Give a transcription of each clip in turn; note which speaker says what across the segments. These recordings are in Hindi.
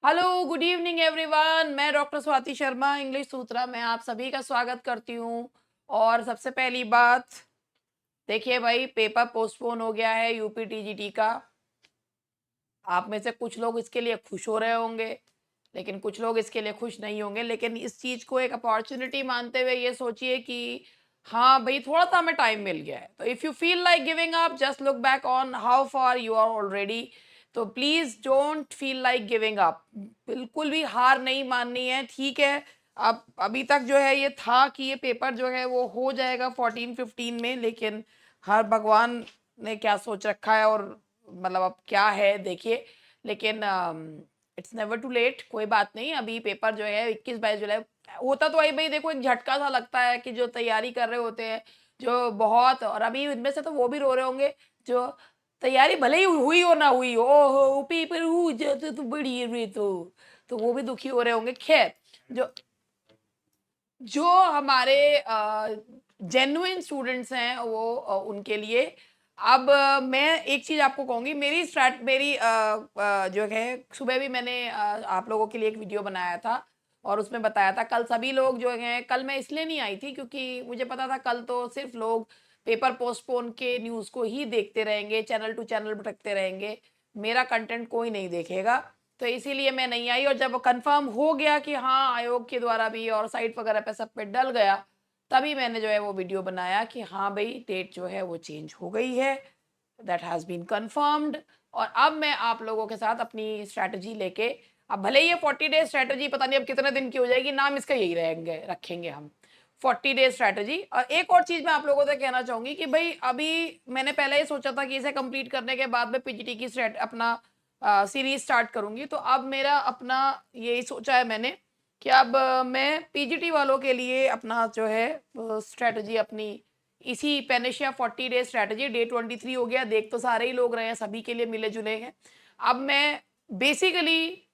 Speaker 1: Hello, good evening everyone. मैं डॉक्टर स्वाति शर्मा, इंग्लिश सूत्रा में आप सभी का स्वागत करती हूँ। और सबसे पहली बात, देखिए भाई, पेपर पोस्टपोन हो गया है यूपी टीजीटी का। आप में से कुछ लोग इसके लिए खुश हो रहे होंगे, लेकिन कुछ लोग इसके लिए खुश नहीं होंगे। लेकिन इस चीज़ को एक अपॉर्चुनिटी मानते हुए ये सोचिए कि हाँ भाई, थोड़ा सा हमें टाइम मिल गया है। तो if you feel like giving up, just look back on how far you are already. तो please don't feel like giving up. बिल्कुल भी हार नहीं माननी है, ठीक है। अब अभी तक जो है ये था कि ये पेपर जो है वो हो जाएगा 14-15 में, लेकिन हर भगवान ने क्या सोच रखा है और मतलब अब क्या है देखिए। लेकिन इट्स नेवर टू लेट, कोई बात नहीं। अभी पेपर जो है 21-22 जुलाई होता तो भाई देखो, एक झटका सा लगता है कि जो तैयारी कर रहे होते हैं, जो बहुत, और अभी इनमें से तो वो भी रो रहे होंगे जो तैयारी भले ही हुई हो ना हुई हो, ओहो पेपर हो जाते तो बड़ी है रे। तो वो भी दुखी हो रहे होंगे। खैर, जो जो हमारे जेन्युइन स्टूडेंट्स हैं वो उनके लिए अब मैं एक चीज़ आपको कहूँगी। मेरी जो है, सुबह भी मैंने आप लोगों के लिए एक वीडियो बनाया था और उसमें बताया था। कल सभी लोग जो हैं, कल मैं इसलिए नहीं आई थी क्योंकि मुझे पता था कल तो सिर्फ लोग पेपर पोस्टपोन के न्यूज़ को ही देखते रहेंगे, चैनल टू चैनल भटकते रहेंगे, मेरा कंटेंट कोई नहीं देखेगा। तो इसीलिए मैं नहीं आई। और जब कंफर्म हो गया कि हाँ, आयोग के द्वारा भी और साइट वगैरह पे सब पे डल गया, तभी मैंने जो है वो वीडियो बनाया कि हाँ भाई, डेट जो है वो चेंज हो गई है, दैट हैज़ बीन कन्फर्म्ड। और अब मैं आप लोगों के साथ अपनी स्ट्रैटेजी लेके, अब भले ही ये 40 डेज स्ट्रैटेजी पता नहीं अब कितने दिन की हो जाएगी, नाम इसका यही रहेंगे, रखेंगे हम 40 डेज स्ट्रैटेजी। और एक और चीज़ मैं आप लोगों से कहना चाहूँगी कि भाई अभी मैंने पहले ही सोचा था कि इसे कंप्लीट करने के बाद में पीजीटी की अपना सीरीज स्टार्ट करूँगी। तो अब मेरा अपना यही सोचा है मैंने कि अब मैं पीजीटी वालों के लिए अपना जो है स्ट्रैटेजी अपनी इसी पेनिशिया 40 डेज स्ट्रैटेजी, डे 23 हो गया, देख तो सारे ही लोग रहे हैं, सभी के लिए मिले जुले हैं। अब मैं बेसिकली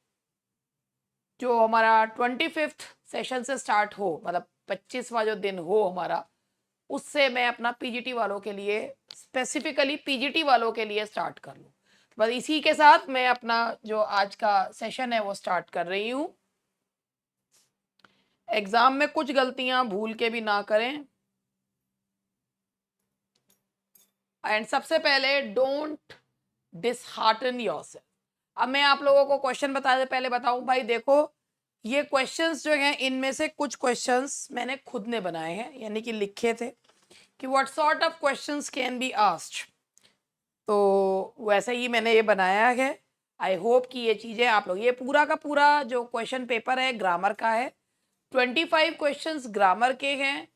Speaker 1: जो हमारा 25th सेशन से स्टार्ट हो, मतलब 25वां जो दिन हो हमारा, उससे मैं अपना पीजीटी वालों के लिए, स्पेसिफिकली पीजीटी वालों के लिए स्टार्ट कर लूँ। बस इसी के साथ मैं अपना जो आज का सेशन है वो स्टार्ट कर रही हूँ। एग्जाम में कुछ गलतियां भूल के भी ना करें। एंड सबसे पहले, डोंट डिसहार्टन योरसेल्फ। अब मैं आप लोगों को क्वेश्चन बताने से पहले बताऊं भाई, देखो ये क्वेश्चंस जो हैं, इनमें से कुछ क्वेश्चंस मैंने खुद ने बनाए हैं, यानी कि लिखे थे कि what sort of questions can be asked. तो वैसे ही मैंने ये बनाया है। आई होप कि ये चीज़ें आप लोग, ये पूरा का पूरा जो क्वेश्चन पेपर है ग्रामर का है। 25 क्वेश्चंस ग्रामर के हैं।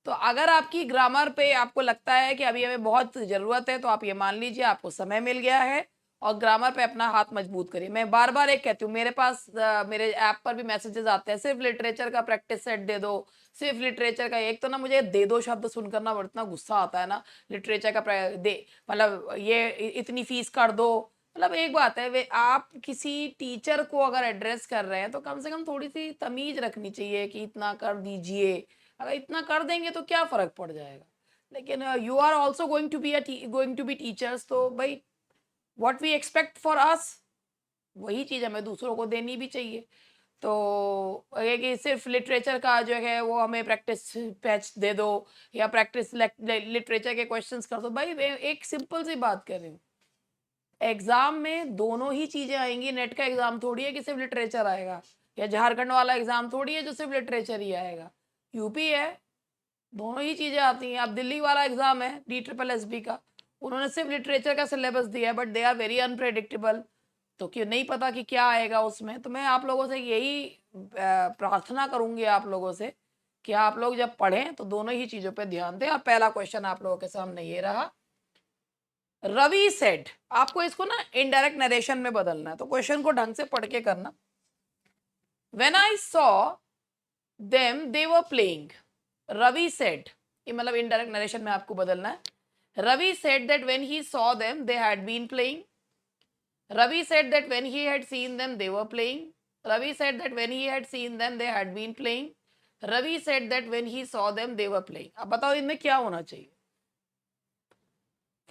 Speaker 1: तो अगर आपकी ग्रामर पे आपको लगता है कि अभी हमें बहुत ज़रूरत है, तो आप ये मान लीजिए आपको समय मिल गया है और ग्रामर पे अपना हाथ मजबूत करिए। मैं बार बार एक कहती हूँ, मेरे पास मेरे ऐप पर भी मैसेजेस आते हैं, सिर्फ लिटरेचर का प्रैक्टिस सेट दे दो, सिर्फ लिटरेचर का। एक तो ना मुझे दे दो शब्द सुनकर ना इतना गुस्सा आता है ना, लिटरेचर का दे, मतलब ये इतनी फीस कर दो। मतलब एक बात है, वे आप किसी टीचर को अगर एड्रेस कर रहे हैं तो कम से कम थोड़ी सी तमीज रखनी चाहिए कि इतना कर दीजिए। अगर इतना कर देंगे तो क्या फर्क पड़ जाएगा। लेकिन you are also going to be teachers, तो भाई what we expect for us, वही चीज़ हमें दूसरों को देनी भी चाहिए। तो ये कि सिर्फ लिटरेचर का जो है वो हमें प्रैक्टिस पैच दे दो, या प्रैक्टिस लिटरेचर के क्वेश्चंस कर दो। भाई मैं एक सिंपल सी बात कर रही हूँ, एग्जाम में दोनों ही चीजें आएंगी। नेट का एग्जाम थोड़ी है कि सिर्फ लिटरेचर आएगा, या झारखंड वाला एग्जाम थोड़ी है जो सिर्फ लिटरेचर ही आएगा। यूपी है, दोनों ही चीजें आती हैं। अब दिल्ली वाला एग्जाम है DSSB का, उन्होंने सिर्फ लिटरेचर का सिलेबस दिया है, but they are very unpredictable. तो क्यों नहीं पता कि क्या आएगा उसमें। तो मैं आप लोगों से यही प्रार्थना करूंगी आप लोगों से कि आप लोग जब पढ़ें तो दोनों ही चीजों पे ध्यान दें। और पहला क्वेश्चन आप लोगों के सामने ये रहा, रवि सेड। आपको इसको ना इनडायरेक्ट नरेशन में बदलना है, तो क्वेश्चन को ढंग से पढ़ के करना। When I saw them they were playing, Ravi said, ये मतलब इनडायरेक्ट नरेशन में आपको बदलना है। Ravi said that when he saw them they had been playing. Ravi said that when he had seen them they were playing. Ravi said that when he had seen them they had been playing. Ravi said that when he saw them they were playing. अब बताओ इनमें क्या होना चाहिए।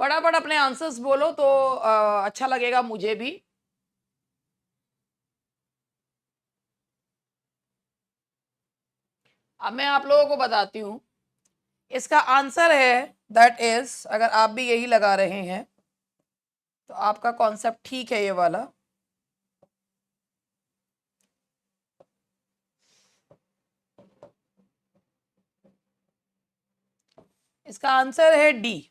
Speaker 1: फटाफट अपने आंसर्स बोलो तो अच्छा लगेगा मुझे भी। अब मैं आप लोगों को बताती हूँ, इसका आंसर है दैट इज, अगर आप भी यही लगा रहे हैं तो आपका कॉन्सेप्ट ठीक है ये वाला। इसका आंसर है D.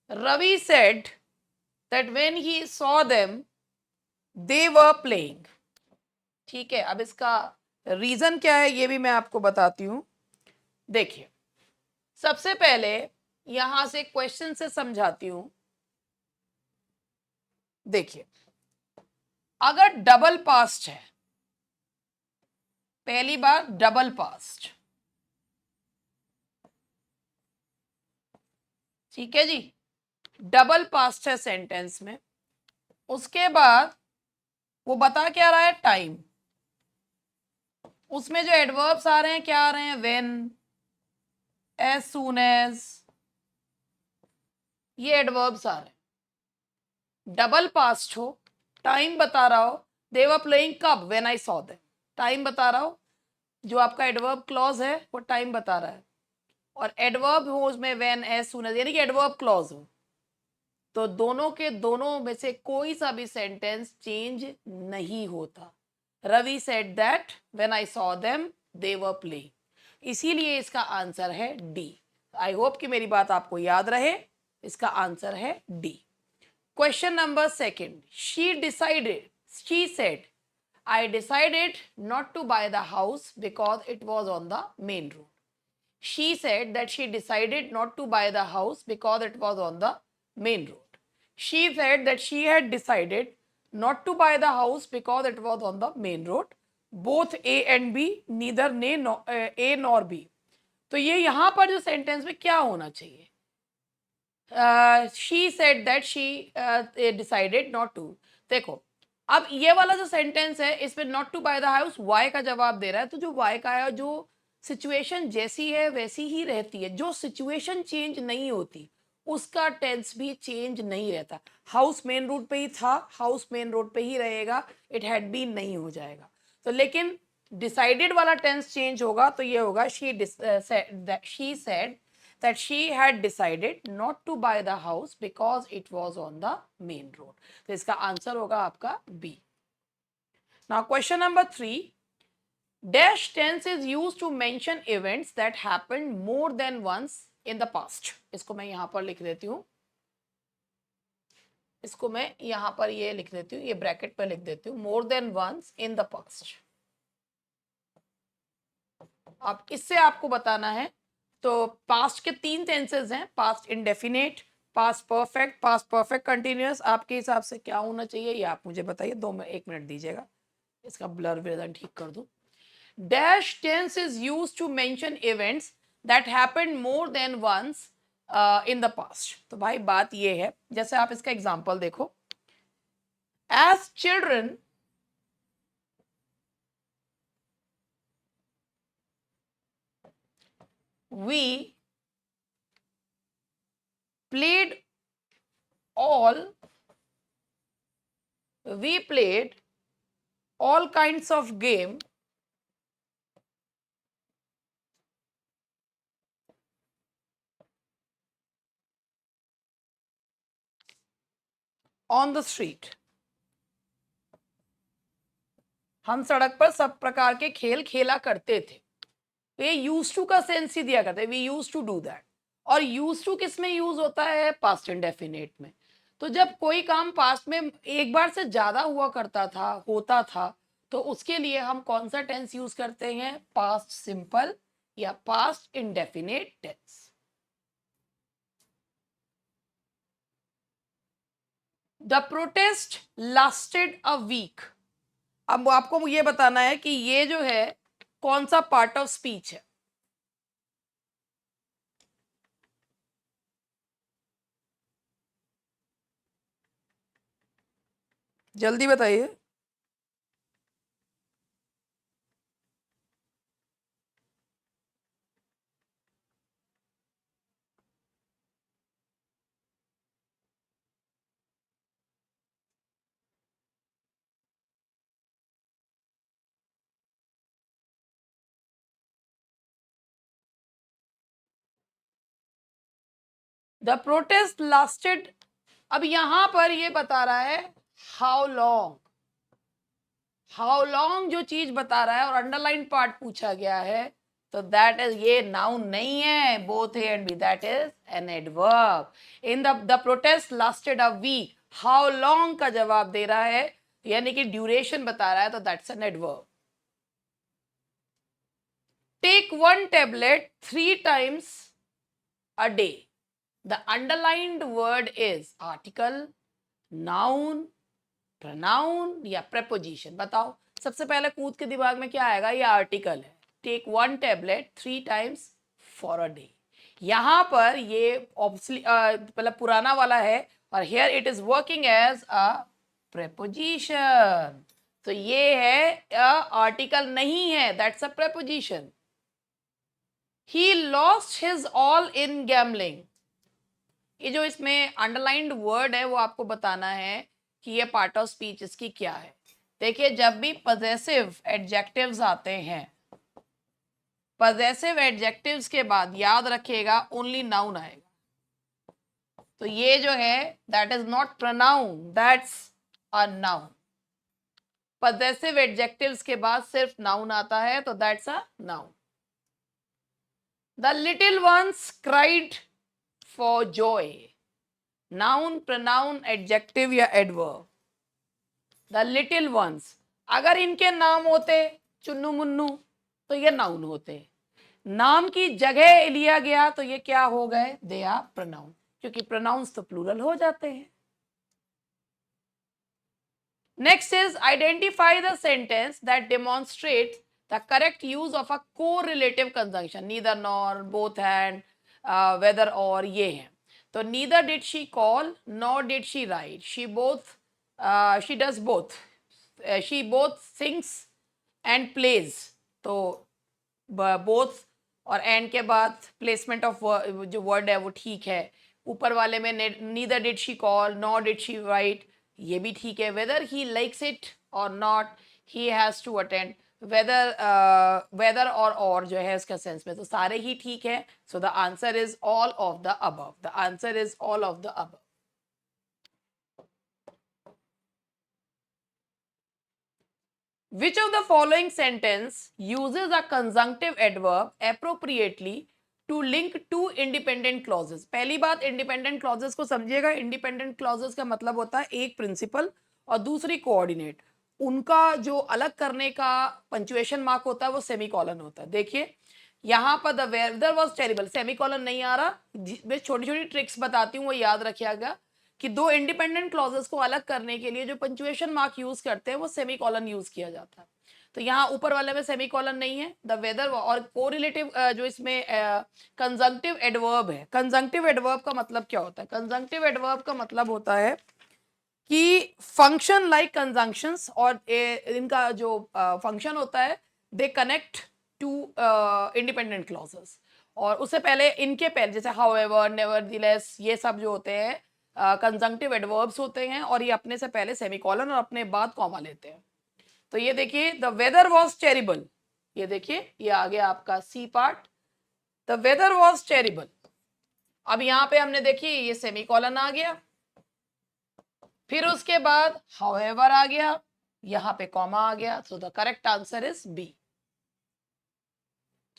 Speaker 1: Ravi said that when he saw them they were playing. ठीक है, अब इसका रीजन क्या है ये भी मैं आपको बताती हूँ। देखिए, सबसे पहले यहां से क्वेश्चन से समझाती हूं। देखिए, अगर डबल पास्ट है, पहली बार डबल पास्ट, ठीक है जी, डबल पास्ट है सेंटेंस में, उसके बाद वो बता क्या रहा है, टाइम। उसमें जो एडवर्ब्स आ रहे हैं क्या आ रहे हैं, व्हेन, एज सून एज, ये एडवर्ब्स आ रहे हैं। डबल पास्ट हो, टाइम बता रहा हो, दे वर प्लेइंग कब, when I saw them, time बता रहा हो, जो आपका एडवर्ब क्लॉज है वो टाइम बता रहा है, और एडवर्ब हो उसमें व्हेन, एज सून एज, यानी कि एडवर्ब क्लॉज हो, तो दोनों के दोनों में से कोई सा भी सेंटेंस चेंज नहीं होता। Ravi said that when I saw them they were playing, इसीलिए इसका आंसर है डी। आई होप कि मेरी बात आपको याद रहे, इसका आंसर है D. Question number second, she said I decided not to buy the house because it was on the main road. She said that she decided not to buy the house because it was on the main road. She said that she had decided not to buy the house because it was on the main road. Both A and B, neither A nor B. तो ये यहाँ पर जो सेंटेंस में क्या होना चाहिए, she said that she decided not to. देखो, अब ये वाला जो सेंटेंस है इसमें not to buy the house why का जवाब दे रहा है, तो जो वाई का है, जो सिचुएशन जैसी है वैसी ही रहती है, जो सिचुएशन चेंज नहीं होती उसका टेंस भी चेंज नहीं रहता। हाउस मेन रोड पे ही था, हाउस मेन रोड पे ही रहेगा, इट हैड बीन नहीं हो जाएगा। तो लेकिन डिसाइडेड वाला टेंस चेंज होगा, तो ये होगा she said that she had decided not to buy the house because it was on the main road. तो इसका आंसर होगा आपका B. Now question number 3, dash tense is used to mention events that happened more than once in the past. इसको मैं यहां पर लिख देती हूं, इसको मैं यहां पर ये लिख देती हूं, ये ब्रैकेट पर लिख देती हूं, more than once in the past. अब इससे आपको बताना है, तो पास्ट के 3 टेंसेस हैं, past indefinite, past perfect continuous. आपके हिसाब से क्या होना चाहिए ये आप मुझे बताइए, 1 मिनट दीजिएगा, इसका ब्लर वर्जन ठीक कर दूं। Dash tense is used to mention events that happened more than once in the past. तो भाई बात ये है, जैसे आप इसका एग्जांपल देखो, as children we played all we played all kinds of game on the street. हम सड़क पर सब प्रकार के खेल खेला करते थे। ये यूज टू का सेंस ही दिया करते, we use to do that. और यूज टू किस में यूज होता है, पास्ट इंडेफिनेट में। तो जब कोई काम पास्ट में एक बार से ज्यादा हुआ करता था, होता था, तो उसके लिए हम कौन सा टेंस यूज करते हैं, पास्ट सिंपल या past indefinite tense. The protest lasted a week. अब आपको ये बताना है कि ये जो है कौन सा पार्ट ऑफ स्पीच है। जल्दी बताइए। द प्रोटेस्ट लास्टेड, अब यहां पर ये बता रहा है हाउ लॉन्ग, हाउ लॉन्ग जो चीज बता रहा है और अंडरलाइन पार्ट पूछा गया है, तो दैट इज, ये नाउन नहीं है, both A and B, that is an adverb. In the protest lasted a week, how long का जवाब दे रहा है, यानी कि ड्यूरेशन बता रहा है, तो that's an adverb. Take one tablet 3 times a day, the underlined word is article, noun, pronoun या preposition, बताओ। सबसे पहले कूद के दिमाग में क्या आएगा, ये आर्टिकल है। Take one tablet 3 times for a day, यहां पर ये मतलब पुराना वाला है, और here it is working as a preposition, तो ये है आर्टिकल नहीं है, that's a preposition। He lost his all in gambling, ये जो इसमें अंडरलाइंड वर्ड है वो आपको बताना है कि ये पार्ट ऑफ स्पीच इसकी क्या है। देखिए, जब भी पजेसिव एडजेक्टिव्स आते हैं, पजेसिव एडजेक्टिव्स के बाद याद रखिएगा ओनली नाउन आएगा, तो ये जो है that is not pronoun, that's a noun. Possessive adjectives के बाद सिर्फ नाउन आता है, तो that's a noun. The little ones cried for Joy, noun, pronoun, adjective या एडवर्ब। द लिटिल वंस, अगर इनके नाम होते चुन्नू मुन्नू तो ये नाउन होते, नाम की जगह लिया गया तो ये क्या हो गए, दे आर प्रोनाउन, क्योंकि प्रोनाउंस तो प्लूरल हो जाते हैं। Next is identify the sentence that demonstrate the correct use of a correlative conjunction, neither nor, both and, whether or, ये है। तो neither did she call, nor did she write, she both, she does both, she both sings and plays, तो बोथ और एंड के बाद प्लेसमेंट ऑफ जो वर्ड है वो ठीक है। ऊपर वाले में neither did she call, nor did she write, ये भी ठीक है। Whether he likes it or not, he has to attend, whether, whether or जो है उसका सेंस में, तो सारे ही ठीक है। सो the answer is all of the above, the answer is all of the above. Which of the following sentence uses a conjunctive adverb appropriately to link two independent clauses? पहली बात, independent clauses को समझिएगा। independent clauses का मतलब होता है एक प्रिंसिपल और दूसरी कोऑर्डिनेट, उनका जो अलग करने का पंचुएशन मार्क होता है वो सेमीकोलन होता है। देखिए यहां पर the weather was terrible, semicolon नहीं आ रहा, मैं छोटी छोटी ट्रिक्स बताती हूँ वो याद रखिएगा कि दो इंडिपेंडेंट क्लॉजेस को अलग करने के लिए जो पंचुएशन मार्क यूज करते हैं वो सेमीकोलन यूज किया जाता है। तो यहाँ ऊपर वाले में सेमीकोलन नहीं है, द वेदर, और कोरिलेटिव जो इसमें कंजंक्टिव एडवर्ब है। कंजंक्टिव एडवर्ब का मतलब क्या होता है, कंजंक्टिव एडवर्ब का मतलब होता है कि फंक्शन लाइक कंजंक्शंस, और इनका जो फंक्शन होता है they connect two independent clauses, और उससे पहले, इनके पहले, जैसे हाउएवर, नेवरदीलेस, ये सब जो होते हैं कंजंक्टिव एडवर्ब्स होते हैं, और ये अपने से पहले सेमीकोलन और अपने बाद कॉमा लेते हैं। तो ये देखिए द वेदर वॉज टेरिबल, ये देखिए ये आ गया आपका C part, the weather was terrible. अब यहाँ पे हमने देखिए ये सेमीकोलन आ गया, फिर उसके बाद हाउएवर आ गया, यहां पे कॉमा आ गया, so the correct answer is B.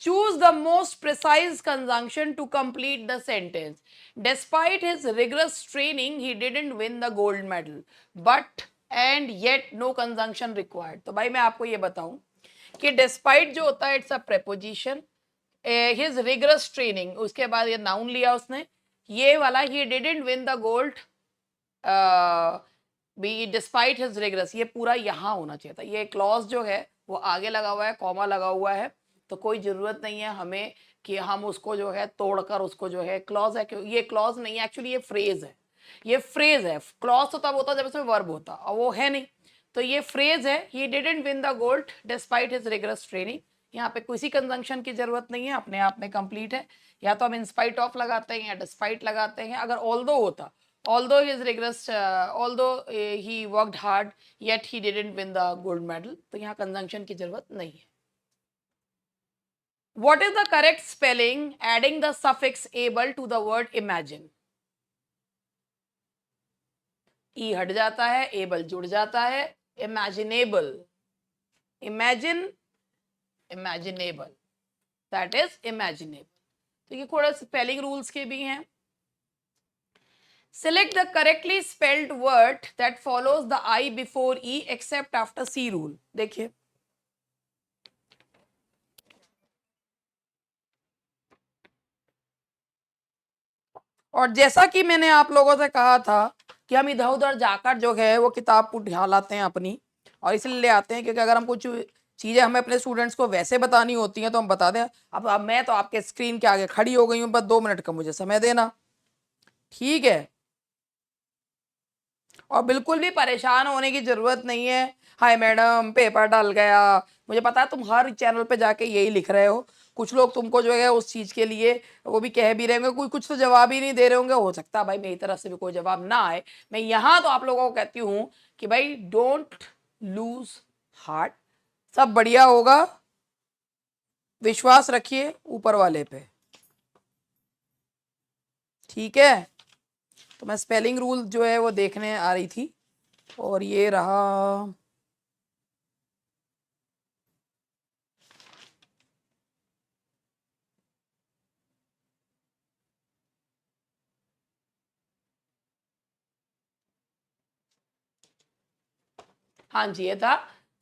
Speaker 1: Choose the most precise conjunction to complete the sentence. Despite his rigorous training, he didn't win the gold medal. But and yet no conjunction required. तो भाई मैं आपको ये बताऊं कि despite जो होता है it's a preposition, his rigorous training, उसके बाद ये noun लिया उसने, ये वाला he didn't win the gold, B despite his rigorous, ये पूरा यहाँ होना चाहिए था। ये क्लॉज जो है वो आगे लगा हुआ है, कॉमा लगा हुआ है, तो कोई जरूरत नहीं है हमें कि हम उसको जो है तोड़कर उसको जो है, क्लॉज है, क्यों ये क्लॉज नहीं है, एक्चुअली ये फ्रेज है, ये फ्रेज है। क्लॉज तो तब होता जब इसमें वर्ब होता, और वो है नहीं, तो ये फ्रेज है, he didn't win the gold despite his rigorous training. यहाँ पे किसी कंजंक्शन की जरूरत नहीं है, अपने आप में कंप्लीट है। या तो हम इन स्पाइट ऑफ लगाते हैं या डिस्पाइट लगाते हैं। अगर ऑल्दो होता, although his regress, although he worked hard yet he didn't win the gold medal, तो यहाँ कंजंक्शन की जरूरत नहीं है। What is the correct spelling adding the suffix able to the word imagine? ई हट जाता है, एबल जुड़ जाता है, imaginable, imagine, imaginable, that is imaginable. तो ये थोड़ा स्पेलिंग रूल्स के भी हैं। Select the correctly spelled word that follows the I before E except after C rule। देखिए, और जैसा कि मैंने आप लोगों से कहा था कि हम इधर उधर जाकर जो है वो किताब उठा लाते हैं अपनी, और इसलिए ले आते हैं क्योंकि अगर हम कुछ चीज़ें हमें अपने स्टूडेंट्स को वैसे बतानी होती हैं तो हम बता दें। अब मैं तो आपके स्क्रीन के आगे खड़ी हो गई हूँ, बस 2 मिनट का मुझे समय देना, ठीक है। और बिल्कुल भी परेशान होने की ज़रूरत नहीं है। हाय मैडम, पेपर डल गया, मुझे पता है तुम हर चैनल पे जाके यही लिख रहे हो। कुछ लोग तुमको जो है उस चीज़ के लिए वो भी कह भी रहे होंगे, कोई कुछ तो जवाब ही नहीं दे रहे होंगे। हो सकता है भाई मेरी तरफ से भी कोई जवाब ना आए। मैं यहाँ तो आप लोगों को कहती हूँ कि भाई डोंट लूज हार्ट, सब बढ़िया होगा, विश्वास रखिए ऊपर वाले पे, ठीक है। तो मैं स्पेलिंग रूल जो है वो देखने आ रही थी, और ये रहा। हाँ जी, ये था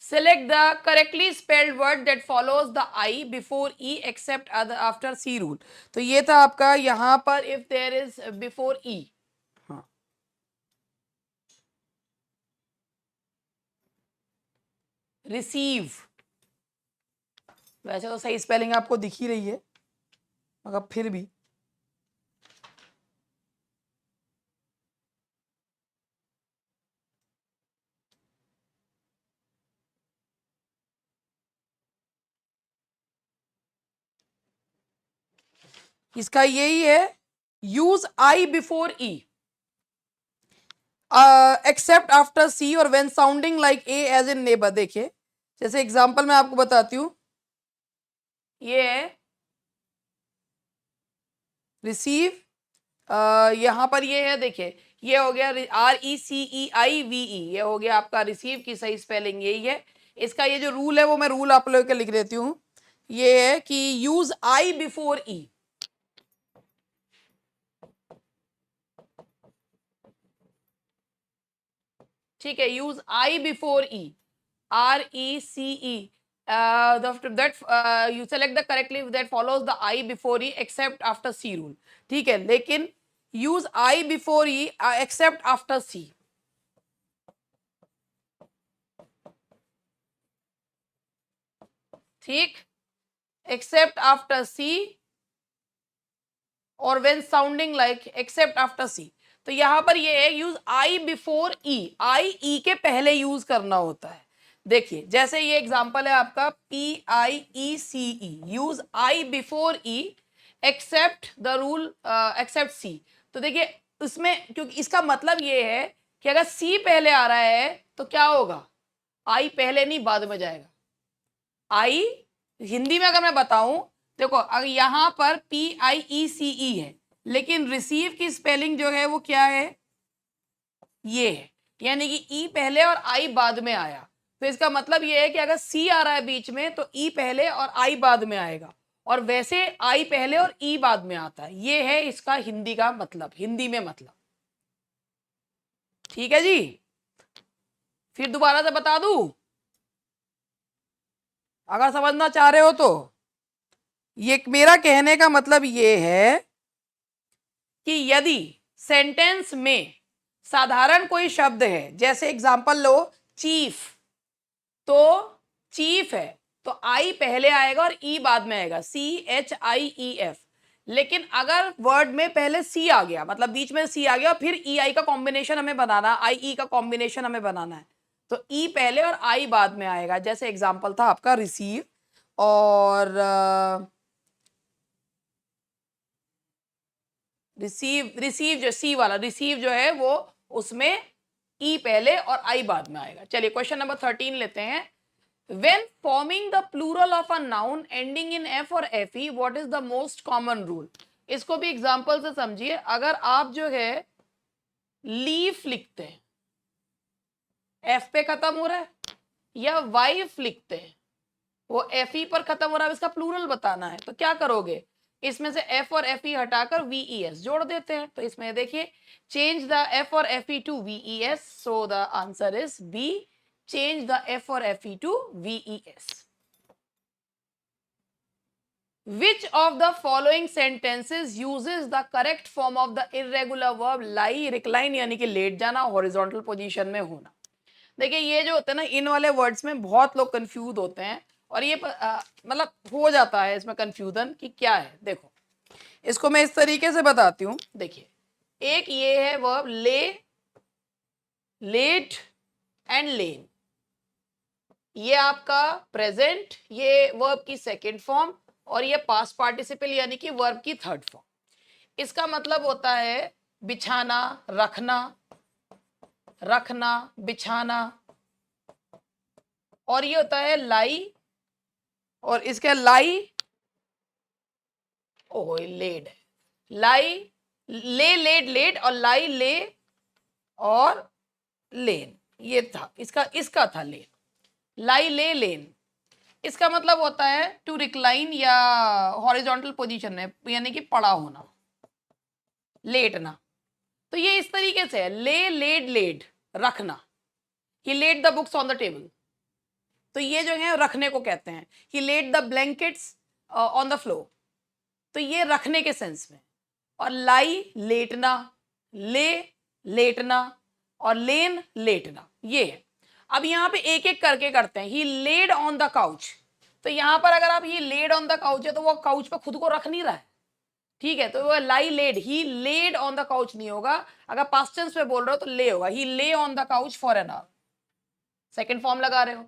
Speaker 1: select the correctly spelled word that follows the I before E except after C rule। तो ये था आपका यहाँ पर if there is before E। हाँ, रिसीव, वैसे तो सही स्पेलिंग आपको दिख ही रही है, मगर फिर भी इसका यही है, use I before E except after C और when sounding like A as in neighbour. देखिए, जैसे एग्जांपल मैं आपको बताती हूँ, ये है रिसीव, यहाँ पर ये है, देखिए ये हो गया RECEIVE, ये हो गया आपका रिसीव की सही स्पेलिंग यही है। इसका ये जो रूल है वो मैं रूल आप लोगों के लिख देती हूँ, ये है कि यूज आई बिफोर ई, ठीक है, use I before E, RECE, that you select the correctly that follows the I before E except after C rule, ठीक है। लेकिन use I before E except after C, ठीक, except after C और when sounding like except after C। तो यहां पर ये है use I before E, I E के पहले यूज करना होता है। देखिए, जैसे ये एग्जांपल है आपका PIECE, use I before E except the rule except C। तो देखिए इसमें, क्योंकि इसका मतलब ये है कि अगर C पहले आ रहा है तो क्या होगा, I पहले नहीं बाद में जाएगा। आई हिंदी में अगर मैं बताऊं, देखो अगर यहाँ पर PIECE है, लेकिन रिसीव की स्पेलिंग जो है वो क्या है, ये है, यानी कि ई पहले और आई बाद में आया। तो इसका मतलब ये है कि अगर सी आ रहा है बीच में तो ई पहले और आई बाद में आएगा, और वैसे आई पहले और ई बाद में आता है। ये है इसका हिंदी का मतलब, हिंदी में मतलब, ठीक है जी। फिर दोबारा से बता दूं अगर समझना चाह रहे हो तो। ये मेरा कहने का मतलब ये है कि यदि सेंटेंस में साधारण कोई शब्द है, जैसे एग्जांपल लो चीफ, तो चीफ है तो आई पहले आएगा और ई बाद में आएगा, CHIEF। लेकिन अगर वर्ड में पहले सी आ गया, मतलब बीच में सी आ गया, फिर ई आई का कॉम्बिनेशन हमें बनाना, आई ई का कॉम्बिनेशन हमें बनाना है, तो ई पहले और आई बाद में आएगा। जैसे एग्जांपल था आपका रिसीव, और रिसीव जो सी वाला रिसीव जो है वो उसमें ई पहले और आई बाद में आएगा। चलिए क्वेश्चन नंबर 13 लेते हैं। When forming the plural of a noun ending in F or FE, what is the most common rule? इसको भी एग्जांपल से समझिए। अगर आप जो है लीफ लिखते हैं, एफ पे खत्म हो रहा है या वाइफ लिखते हैं, वो एफ ई पर खत्म हो रहा है, इसका प्लूरल बताना है, तो क्या करोगे, इसमें से एफ और एफ ई हटाकर वी ई एस जोड़ देते हैं। तो इसमें देखिए change the F or F E to V E S, so the answer is B, change the F or F E to V E S. Which of the following sentences uses the correct form of the irregular verb lie, recline यानी कि लेट जाना, horizontal position में होना। देखिए ये जो होता है ना, इन वाले वर्ड्स में बहुत लोग कंफ्यूज होते हैं और ये मतलब हो जाता है इसमें कंफ्यूजन कि क्या है। देखो इसको मैं इस तरीके से बताती हूँ। देखिए एक ये है वर्ब ले, लेट एंड लेन, ये आपका प्रेजेंट, ये वर्ब की सेकेंड फॉर्म और ये पास्ट पार्टिसिपल यानी कि वर्ब की थर्ड फॉर्म। इसका मतलब होता है बिछाना, रखना, रखना, बिछाना, और ये होता है लाई, और इसका लाई ओ लेड है, लाई, ले, लेड, लेड, और लाई, ले और लेन, ये था इसका था लेन, लाई, ले, लेन। इसका मतलब होता है टू रिक्लाइन या हॉरिजॉन्टल पोजीशन में, यानी कि पड़ा होना, लेटना। तो ये इस तरीके से है, ले, लेड, लेड, रखना, he laid the books on the table, तो ये जो है रखने को कहते हैं। He laid the blankets on the floor, तो ये रखने के सेंस में। और लाई लेटना, ले लेटना, और लेन लेटना, ये है। अब यहाँ पे एक एक करके करते हैं। He laid on the couch, तो यहाँ पर अगर आप ही लेड ऑन द काउच है तो वो काउच पे खुद को रख नहीं रहा है, ठीक है, तो वो lie laid, he laid on the couch नहीं होगा। अगर पास्ट टेंस पे बोल रहे हो तो ले होगा, ही ले on the couch for an hour, second form लगा रहे हो।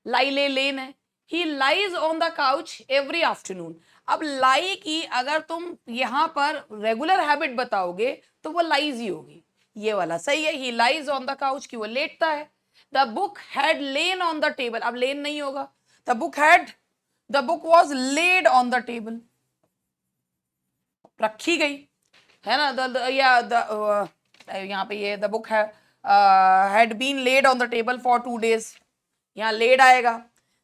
Speaker 1: लाई, ले, लेन है, he lies on the couch every afternoon. अब लाई की अगर तुम यहां पर रेगुलर हैबिट बताओगे तो वो लाइज ही होगी, ये वाला सही है, he lies on the couch की वो लेटता है। The book had lain on the table, अब लेन नहीं होगा, the book was laid on the table, रखी गई है ना, यहाँ पे ये the book had been laid on the table for 2 days, यहाँ लेड आएगा।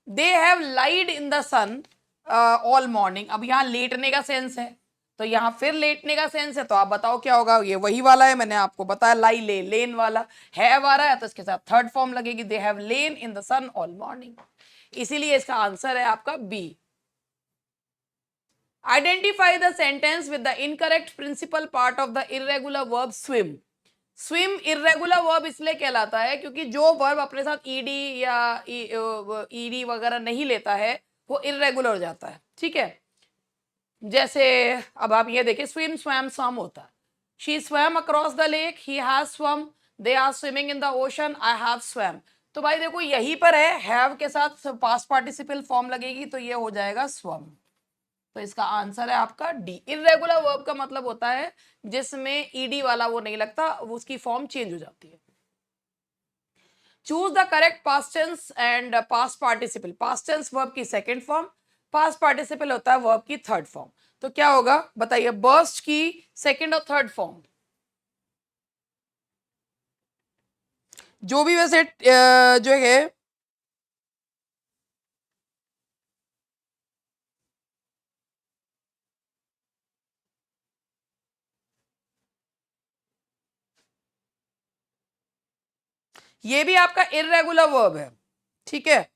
Speaker 1: They have lied in the sun all morning, अब यहाँ लेटने का सेंस है तो यहाँ फिर लेटने का सेंस है, तो आप बताओ क्या होगा, ये वही वाला है, मैंने आपको बताया लाई, ले, लेन वाला हैव आ रहा है तो इसके साथ थर्ड फॉर्म लगेगी, they have lain in the sun all morning, इसीलिए इसका आंसर है आपका B. Identify the sentence with the incorrect principal part of the irregular verb swim. Swim irregular verb इसलिए कहलाता है क्योंकि जो वर्ब अपने साथ ईडी या ईडी वगैरह नहीं लेता है वो इर्रेगुलर हो जाता है, ठीक है। जैसे अब आप ये देखिए स्विम, स्वैम, स्वम होता है, she swam across the lake, he has swum, they are swimming in the ocean, I have swam. तो भाई देखो यहीं पर है, हैव के साथ पास्ट पार्टिसिपल फॉर्म लगेगी तो ये हो जाएगा स्वम, तो इसका आंसर है आपका डी। इर्रेगुलर वर्ब का मतलब होता है जिसमें ईडी वाला वो नहीं लगता, उसकी फॉर्म चेंज हो जाती है। Choose the correct past tense and past participle, past tense verb की सेकंड फॉर्म, पास्ट पार्टिसिपल होता है वर्ब की थर्ड फॉर्म, तो क्या होगा बताइए, बर्स्ट की सेकंड और थर्ड फॉर्म, जो भी वैसे जो है ये भी आपका इर्रेगुलर वर्ब है, ठीक है।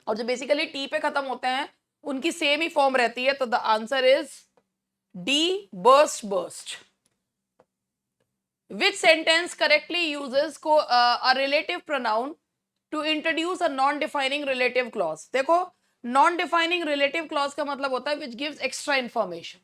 Speaker 1: और जो बेसिकली टी पे खत्म होते हैं उनकी सेम ही फॉर्म रहती है, तो the answer is D, burst, burst. Which sentence correctly uses a relative pronoun to introduce a non-defining relative clause? देखो non-defining relative clause का मतलब होता है which gives extra information,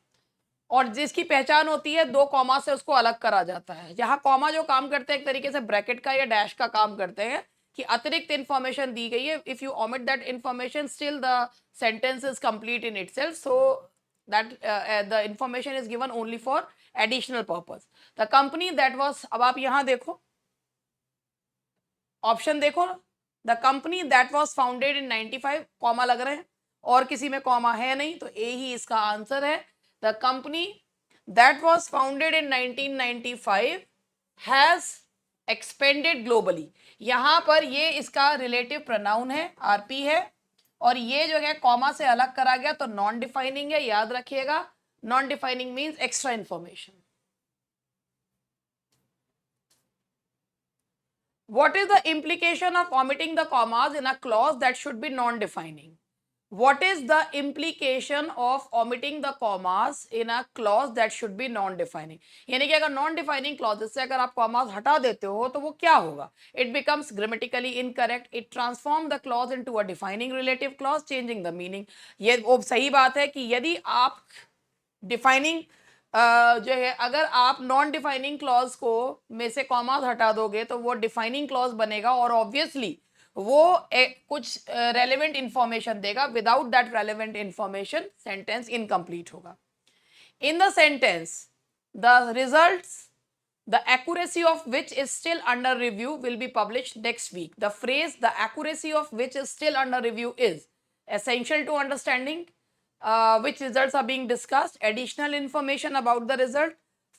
Speaker 1: और जिसकी पहचान होती है दो कॉमा से उसको अलग करा जाता है। यहाँ कॉमा जो काम करते हैं एक तरीके से ब्रैकेट का या डैश का काम करते हैं कि अतिरिक्त इंफॉर्मेशन दी गई है, if you omit that information still the sentence is complete in itself, so that the information is given only for additional purpose. The company that was, अब आप यहाँ देखो ऑप्शन देखो, the company that was founded in 95, comma लग रहे हैं और किसी में कॉमा है नहीं, तो ए ही इसका आंसर है। The company that was founded in 1995 has expanded globally. यहां पर ये इसका रिलेटिव प्रोनाउन है, आरपी है, और ये जो है कॉमा से अलग करा गया तो नॉन डिफाइनिंग है, याद रखिएगा. Non defining means extra information. What is the implication of omitting the commas in a clause that should be non-defining? What is the implication of omitting the commas in a clause that should be non-defining? यानी कि अगर non-defining clauses से अगर आप commas हटा देते हो तो वो क्या होगा? It becomes grammatically incorrect. It transforms the clause into a defining relative clause, changing the meaning. ये वो सही बात है कि यदि आप डिफाइनिंग जो है अगर आप नॉन डिफाइनिंग क्लॉज को में से कॉमास हटा दोगे तो वो डिफाइनिंग क्लॉज बनेगा और ऑब्वियसली वो कुछ रेलेवेंट इंफॉर्मेशन देगा. Without that relevant information sentence incomplete होगा. In the sentence the results the accuracy of which is still under review will be published next week. The phrase the accuracy of which is still under review is essential to understanding which results are being discussed, additional information about the result,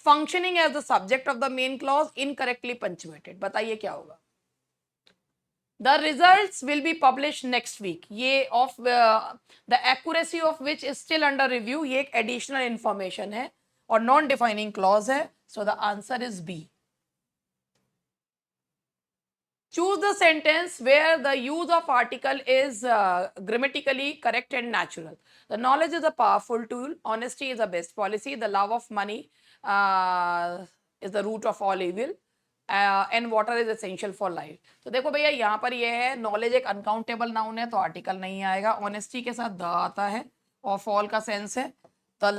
Speaker 1: functioning as the subject of the main clause, incorrectly punctuated. बताइए क्या होगा? The results will be published next week. ये of the accuracy of which is still under review, ये एक additional information है और non defining clause है. So the answer is B. Choose the sentence where the use of article is grammatically correct and natural. The knowledge is a powerful tool. Honesty is the best policy. The love of money is the root of all evil. And water is essential for life. तो देखो भैया यहाँ पर ये है नॉलेज एक अनकाउंटेबल नाउन है तो आर्टिकल नहीं आएगा. ऑनेस्टी के साथ द आता है और फॉल का सेंस है. तो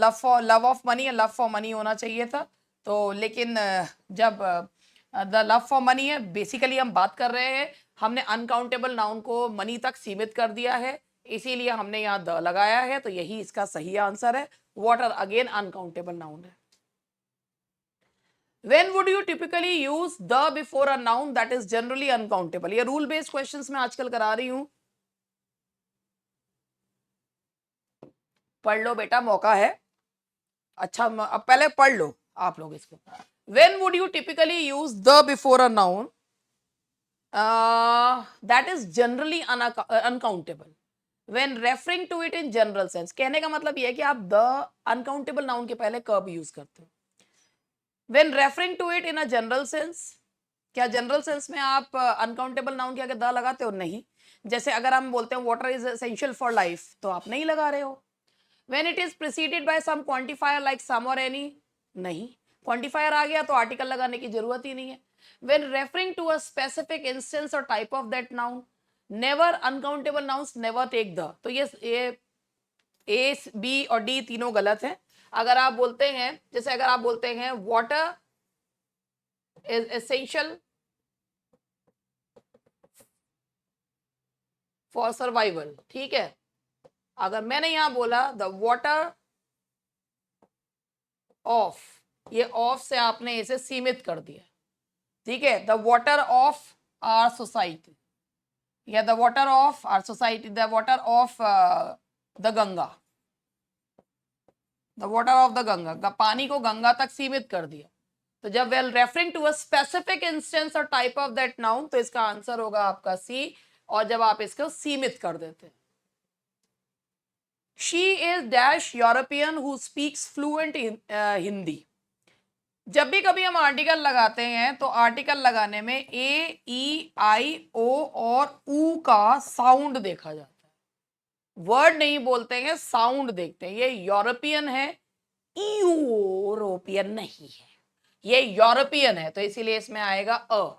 Speaker 1: लव ऑफ मनी या लव फॉर मनी होना चाहिए था. तो लेकिन जब द लव फॉर मनी है बेसिकली हम बात कर रहे हैं, हमने अनकाउंटेबल नाउन को मनी तक सीमित कर दिया है इसीलिए हमने यहाँ द लगाया है. तो यही इसका सही आंसर है. वाटर अगेन अनकाउंटेबल नाउन है. When would you typically use the before a noun that is generally uncountable? ये रूल बेस्ड क्वेश्चंस में आजकल करा रही हूं. पढ़ लो बेटा, मौका है. अच्छा अब पहले पढ़ लो आप लोग इसको. When would you typically use the before a noun that is generally uncountable? When referring to it in general sense. कहने का मतलब ये है कि आप the uncountable noun के पहले कब यूज करते हो. When referring to it in a general sense, क्या जनरल सेंस में आप अनकाउंटेबल नाउन के आगे द लगाते हो? नहीं. जैसे अगर हम बोलते हैं water is essential for life तो आप नहीं लगा रहे हो. When it is preceded by some quantifier like some or any, नहीं. क्वांटिफायर आ गया तो आर्टिकल लगाने की जरूरत ही नहीं है. When referring to a specific instance or type of that noun, never uncountable nouns never take the. तो ये ए बी और डी तीनों गलत है. अगर आप बोलते हैं जैसे अगर आप बोलते हैं water is essential for survival, ठीक है. अगर मैंने यहां बोला द वाटर ऑफ, ये ऑफ से आपने इसे सीमित कर दिया, ठीक है. The water of our society या the water of our society, the water of the Ganga, the water of the Ganga, पानी को गंगा तक सीमित कर दिया. तो जब well referring to a specific instance or type of that noun तो इसका आंसर होगा आपका सी. और जब आप इसको सीमित कर देते हैं, she is dash European who speaks fluent Hindi. जब भी कभी हम आर्टिकल लगाते हैं तो आर्टिकल लगाने में ए ई आई ओ और ऊ का साउंड देखा जाता है. वर्ड नहीं बोलते हैं, साउंड देखते हैं. ये यूरोपियन है, यूरोपियन नहीं है, ये यूरोपियन है तो इसीलिए इसमें आएगा अ.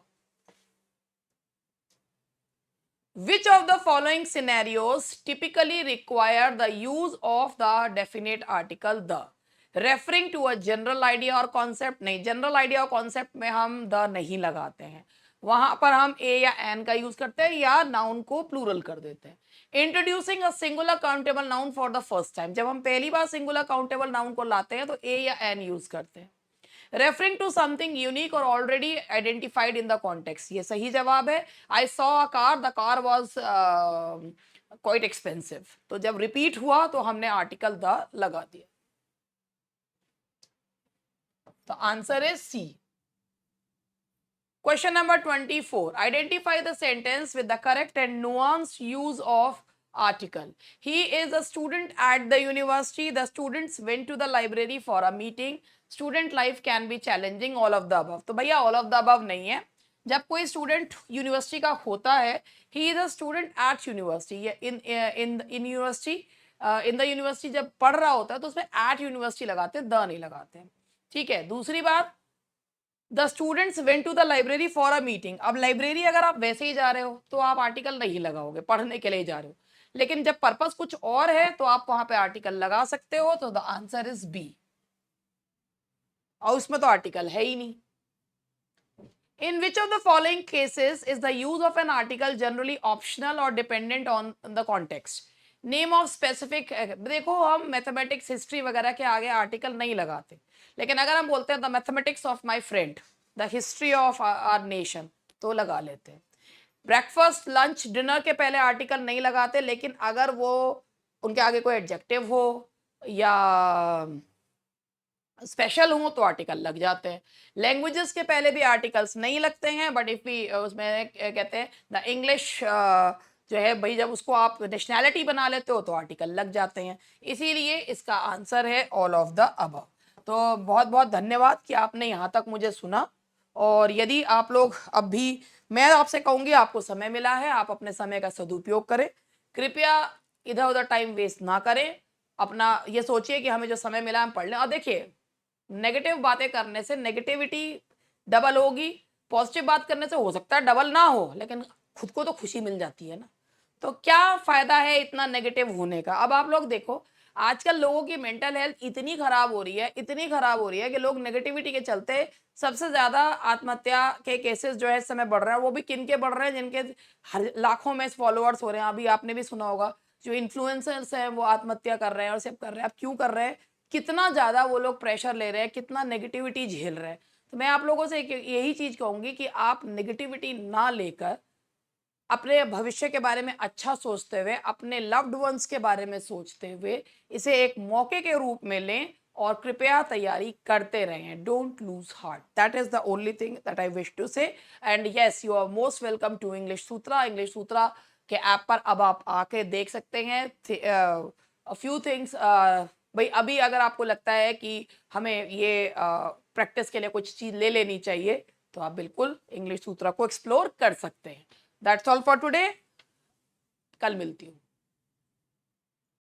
Speaker 1: Which of the following scenarios typically require the use of the definite article the? Referring to a general idea or concept, नहीं. general idea और concept में हम the नहीं लगाते हैं, वहां पर हम a या an का यूज करते हैं या noun को plural कर देते हैं. Introducing a singular countable noun for the first time, जब हम पहली बार singular countable noun को लाते हैं तो a या an यूज करते हैं. रेफरिंग टू समथिंग यूनिक और already identified in the context, ये सही जवाब है. I saw a car, the car was quite expensive. तो जब रिपीट हुआ तो हमने आर्टिकल द लगा दिया. तो answer is C. Question number 24. Identify the sentence with the correct and nuanced use of article. He is a student at the university. The students went to the library for a meeting. Student life can be challenging. All of the above. तो भैया all of the above नहीं है। जब कोई स्टूडेंट यूनिवर्सिटी का होता है, he is a student at university, in university, in the university जब पढ़ रहा होता है तो उसमें एट यूनिवर्सिटी लगाते हैं, द नहीं लगाते हैं। ठीक है। दूसरी बात, the students went to the library for a meeting. अब लाइब्रेरी अगर आप वैसे ही जा रहे हो तो आप आर्टिकल नहीं लगाओगे, पढ़ने के लिए जा रहे हो। लेकिन जब पर्पस कुछ और है तो आप वहां पे आर्टिकल लगा सकते हो। तो द आंसर इज बी। और उसमें तो आर्टिकल है ही नहीं। In which of the following cases is the use of an article generally optional or dependent on the context? Name of specific. देखो, हम मैथमेटिक्स हिस्ट्री वगैरह के आगे आर्टिकल नहीं लगाते, लेकिन अगर हम बोलते हैं the mathematics of my friend, the history of our nation, तो लगा लेते हैं। ब्रेकफास्ट, लंच, डिनर के पहले आर्टिकल नहीं लगाते, लेकिन अगर वो उनके आगे कोई एडजेक्टिव हो या स्पेशल हो तो आर्टिकल लग जाते हैं। लैंग्वेजेस के पहले भी आर्टिकल्स नहीं लगते हैं, बट इफ भी उसमें कहते हैं द इंग्लिश जो है भाई, जब उसको आप नेशनैलिटी बना लेते हो तो आर्टिकल लग जाते हैं। इसीलिए इसका आंसर है ऑल ऑफ द अबव। तो बहुत बहुत धन्यवाद कि आपने यहाँ तक मुझे सुना। और यदि आप लोग अब भी, मैं आपसे कहूँगी, आपको समय मिला है, आप अपने समय का सदुपयोग करें। कृपया इधर उधर टाइम वेस्ट ना करें। अपना ये सोचिए कि हमें जो समय मिला हम पढ़ लें। और देखिए, नेगेटिव बातें करने से नेगेटिविटी डबल होगी, पॉजिटिव बात करने से हो सकता है डबल ना हो, लेकिन खुद को तो खुशी मिल जाती है ना। तो क्या फायदा है इतना नेगेटिव होने का। अब आप लोग देखो, आजकल लोगों की मेंटल हेल्थ इतनी खराब हो रही है, इतनी खराब हो रही है कि लोग नेगेटिविटी के चलते सबसे ज्यादा आत्महत्या के केसेस जो है इस समय बढ़ रहे हैं। वो भी किन के बढ़ रहे हैं, जिनके लाखों में फॉलोअर्स हो रहे हैं। अभी आपने भी सुना होगा, जो इन्फ्लुएंसर्स हैं वो आत्महत्या कर रहे हैं और सब कर रहे हैं। अब क्यों कर रहे हैं, कितना ज्यादा वो लोग प्रेशर ले रहे हैं, कितना नेगेटिविटी झेल रहे हैं। तो मैं आप लोगों से यही चीज कहूंगी कि आप नेगेटिविटी ना लेकर अपने भविष्य के बारे में अच्छा सोचते हुए, अपने लव्ड वंस के बारे में सोचते हुए इसे एक मौके के रूप में लें और कृपया तैयारी करते रहें। Don't lose heart, that is the only thing that I wish to say. And yes, you are most welcome to English Sutra. English Sutra के ऐप पर अब आप आके देख सकते हैं फ्यू थिंग्स। भाई, अभी अगर आपको लगता है कि हमें ये प्रैक्टिस के लिए कुछ चीज ले लेनी चाहिए, तो आप बिल्कुल इंग्लिश सूत्रा को एक्सप्लोर कर सकते हैं। That's all for today. कल मिलती हूँ।